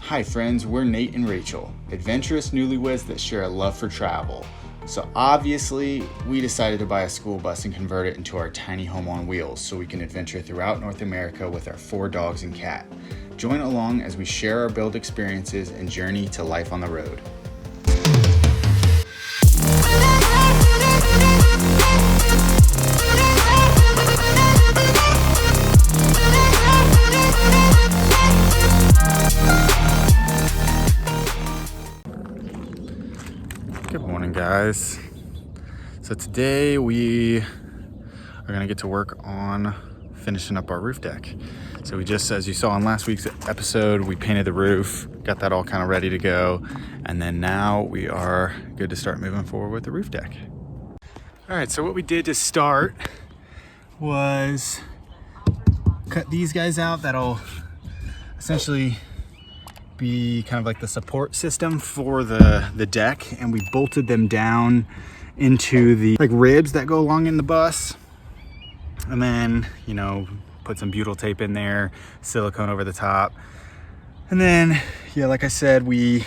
Hi friends, we're Nate and Rachel, adventurous newlyweds that share a love for travel. So obviously, we decided to buy a school bus and convert it into our tiny home on wheels so we can adventure throughout North America with our 4 dogs and cat. Join along as we share our build experiences and journey to life on the road. Good morning, guys. So today we are gonna get to work on finishing up our roof deck. So we just, as you saw in last week's episode, we painted the roof, got that all kind of ready to go. And then now we are good to start moving forward with the roof deck. All right, so what we did to start was cut these guys out. That'll essentially be kind of like the support system for the deck, and we bolted them down into the ribs that go along in the bus, and then put some butyl tape in there, silicone over the top, and then like I said, we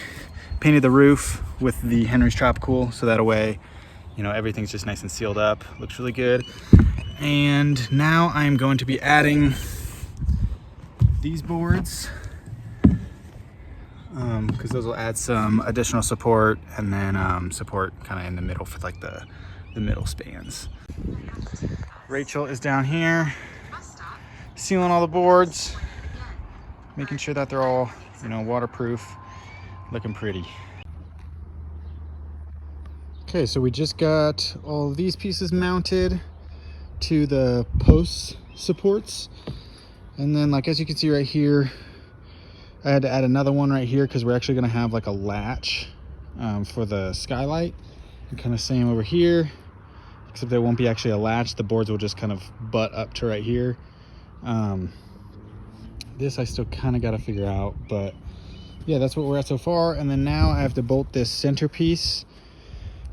painted the roof with the Henry's Tropicool, so that way everything's just nice and sealed up. Looks really good. And now I'm going to be adding these boards because those will add some additional support, and then support kind of in the middle for like the middle spans. Rachel is down here sealing all the boards, making sure that they're all waterproof, looking pretty. Okay, so we just got all of these pieces mounted to the post supports, and then as you can see right here, I had to add another one right here because we're actually going to have a latch for the skylight, and kind of same over here, except there won't be actually a latch. The boards will just kind of butt up to right here. This I still kind of got to figure out, but yeah, that's what we're at so far. And then now I have to bolt this centerpiece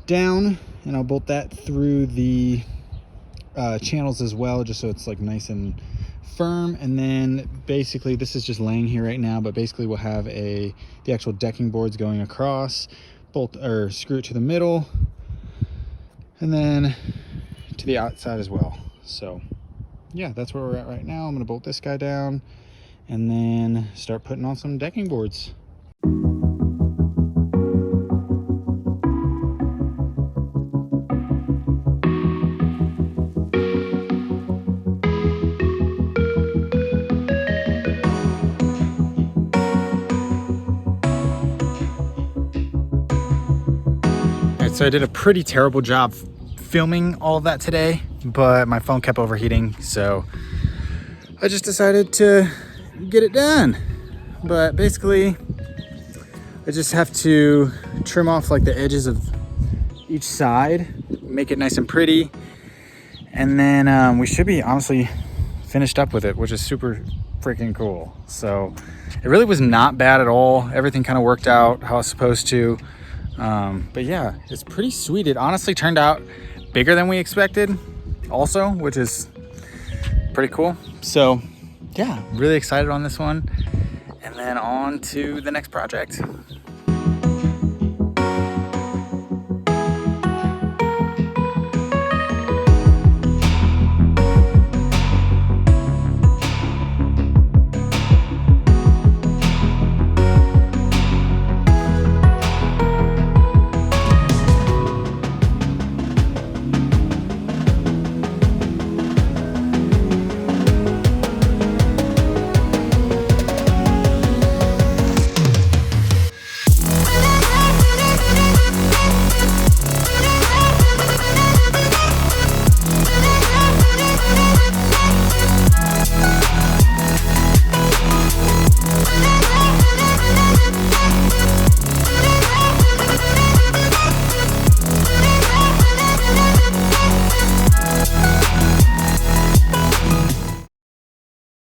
down, and I'll bolt that through the channels as well, just so it's nice and firm. And then basically this is just laying here right now, but basically we'll have the actual decking boards going across, bolt or screw it to the middle, and then to the outside as well. So yeah, that's where we're at right now. I'm gonna bolt this guy down and then start putting on some decking boards. So I did a pretty terrible job filming all of that today, but my phone kept overheating, so I just decided to get it done. But basically, I just have to trim off the edges of each side, make it nice and pretty, and then we should be honestly finished up with it, which is super freaking cool. So it really was not bad at all. Everything kind of worked out how it's supposed to. But yeah, it's pretty sweet. It honestly turned out bigger than we expected also, which is pretty cool. So yeah, really excited on this one, and then on to the next project.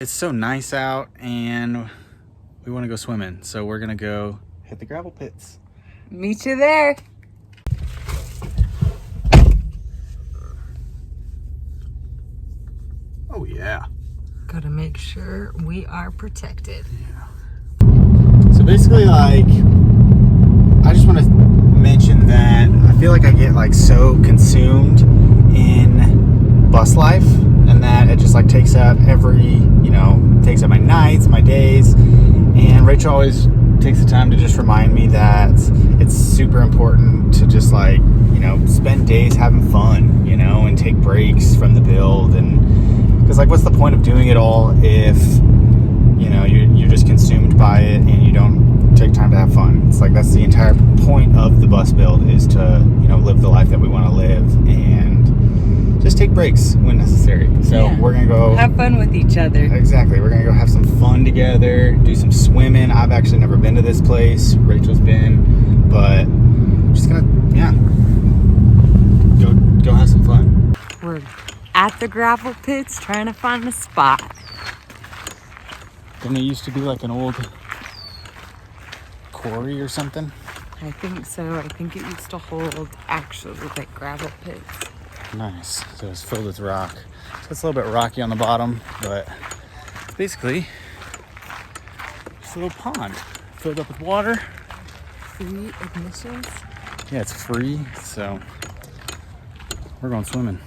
It's so nice out and we want to go swimming, so we're gonna go hit the gravel pits. Meet you there. Oh yeah. Gotta make sure we are protected. Yeah. So So basically, like, I just want to mention that I feel like I get like so consumed in bus life, and that it just like takes up takes up my nights, my days. And Rachel always takes the time to just remind me that it's super important to just like, spend days having fun, and take breaks from the build. And because like, what's the point of doing it all if you're just consumed by it and you don't take time to have fun? It's like, that's the entire point of the bus build, is to live the life that we want to live and just take breaks when necessary. So we're gonna go have fun with each other. Exactly. We're gonna go have some fun together, do some swimming. I've actually never been to this place. Rachel's been, but I'm just gonna go have some fun. We're at the gravel pits trying to find a spot. Didn't it used to be like an old quarry or something? I think so. I think it used to hold actually like gravel pits. Nice. So it's filled with rock. So it's a little bit rocky on the bottom, but basically it's a little pond filled up with water. Free admissions? Yeah, it's free, so we're going swimming.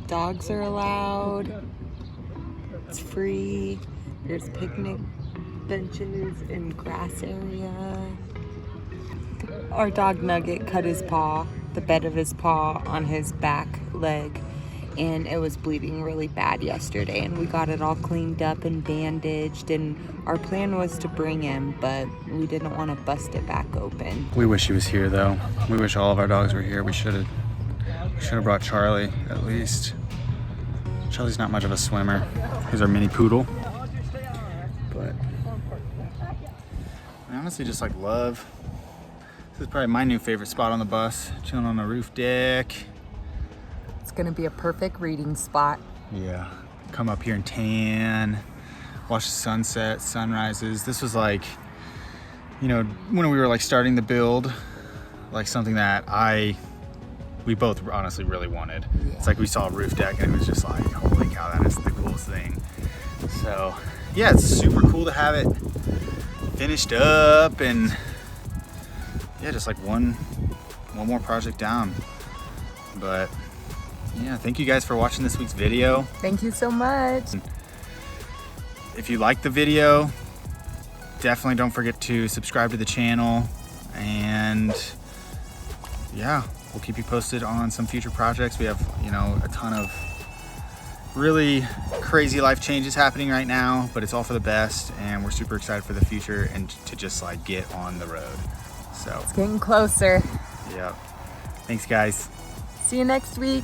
Dogs are allowed. It's free. There's picnic benches and grass area. Our dog Nugget cut his paw, the bed of his paw, on his back leg, and it was bleeding really bad yesterday, and we got it all cleaned up and bandaged, and our plan was to bring him, but we didn't want to bust it back open. We wish he was here though. We wish all of our dogs were here. We should have brought Charlie at least. Charlie's not much of a swimmer. He's our mini poodle. But I honestly just like love, this is probably my new favorite spot on the bus, chilling on the roof deck. It's gonna be a perfect reading spot. Yeah, come up here and tan, watch the sunset, sunrises. This was like, when we were like starting the build, like something that we both honestly really wanted. Yeah. It's like we saw a roof deck and it was just like, holy cow, that is the coolest thing. So yeah, it's super cool to have it finished up, and yeah, just like one more project down. But yeah, thank you guys for watching this week's video. Thank you so much. If you liked the video, definitely don't forget to subscribe to the channel, and yeah, we'll keep you posted on some future projects. We have, a ton of really crazy life changes happening right now, but it's all for the best, and we're super excited for the future and to just like get on the road. So it's getting closer. Yep. Thanks, guys. See you next week.